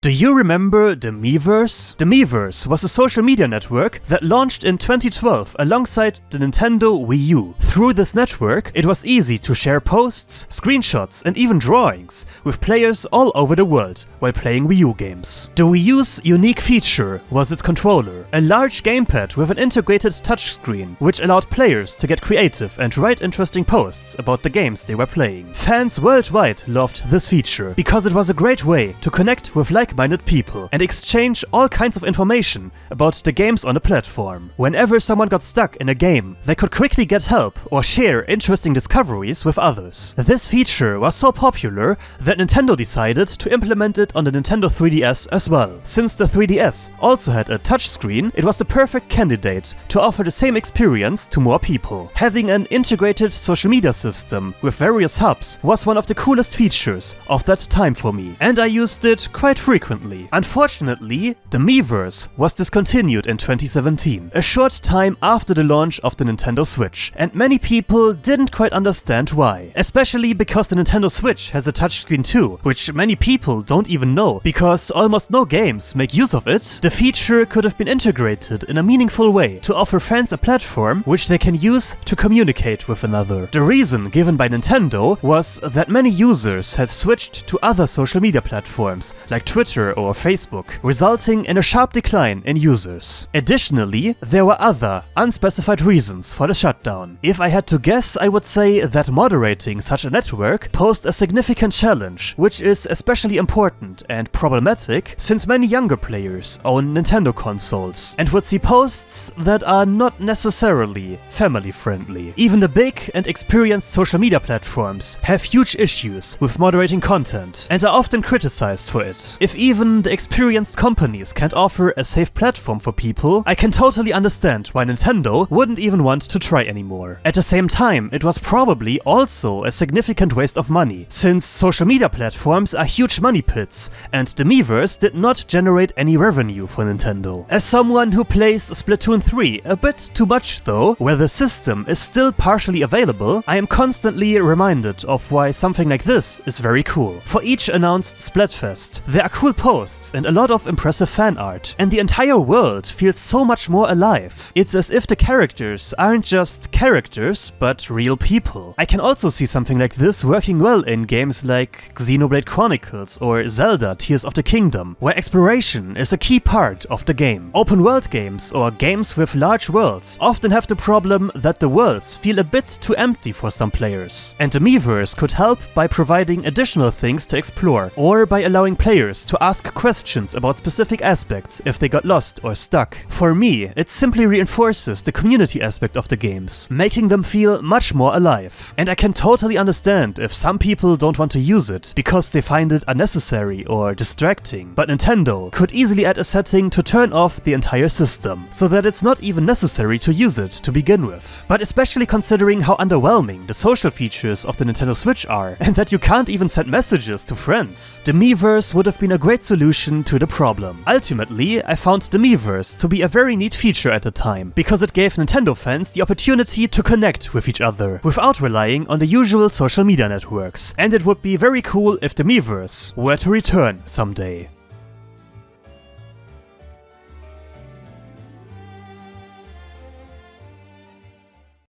Do you remember the Miiverse? The Miiverse was a social media network that launched in 2012 alongside the Nintendo Wii U. Through this network, it was easy to share posts, screenshots, and even drawings with players all over the world while playing Wii U games. The Wii U's unique feature was its controller, a large gamepad with an integrated touchscreen, which allowed players to get creative and write interesting posts about the games they were playing. Fans worldwide loved this feature because it was a great way to connect with like-minded people and exchange all kinds of information about the games on the platform. Whenever someone got stuck in a game, they could quickly get help or share interesting discoveries with others. This feature was so popular that Nintendo decided to implement it on the Nintendo 3DS as well. Since the 3DS also had a touchscreen, it was the perfect candidate to offer the same experience to more people. Having an integrated social media system with various hubs was one of the coolest features of that time for me, and I used it quite frequently. Unfortunately, the Miiverse was discontinued in 2017, a short time after the launch of the Nintendo Switch, and many people didn't quite understand why. Especially because the Nintendo Switch has a touchscreen too, which many people don't even know, because almost no games make use of it. The feature could have been integrated in a meaningful way to offer fans a platform which they can use to communicate with another. The reason given by Nintendo was that many users had switched to other social media platforms like Twitter or Facebook, resulting in a sharp decline in users. Additionally, there were other, unspecified reasons for the shutdown. If I had to guess, I would say that moderating such a network posed a significant challenge, which is especially important and problematic since many younger players own Nintendo consoles and would see posts that are not necessarily family-friendly. Even the big and experienced social media platforms have huge issues with moderating content and are often criticized for it. If even the experienced companies can't offer a safe platform for people, I can totally understand why Nintendo wouldn't even want to try anymore. At the same time, it was probably also a significant waste of money, since social media platforms are huge money pits, and the Miiverse did not generate any revenue for Nintendo. As someone who plays Splatoon 3 a bit too much though, where the system is still partially available, I am constantly reminded of why something like this is very cool. For each announced Splatfest, there are cool posts and a lot of impressive fan art, and the entire world feels so much more alive. It's as if the characters aren't just characters, but real people. I can also see something like this working well in games like Xenoblade Chronicles or Zelda Tears of the Kingdom, where exploration is a key part of the game. Open world games or games with large worlds often have the problem that the worlds feel a bit too empty for some players, and the Miiverse could help by providing additional things to explore, or by allowing players to ask questions about specific aspects if they got lost or stuck. For me, it simply reinforces the community aspect of the games, making them feel much more alive. And I can totally understand if some people don't want to use it because they find it unnecessary or distracting, but Nintendo could easily add a setting to turn off the entire system, so that it's not even necessary to use it to begin with. But especially considering how underwhelming the social features of the Nintendo Switch are, and that you can't even send messages to friends, the Miiverse would have been a great solution to the problem. Ultimately, I found the Miiverse to be a very neat feature at the time, because it gave Nintendo fans the opportunity to connect with each other without relying on the usual social media networks, and it would be very cool if the Miiverse were to return someday.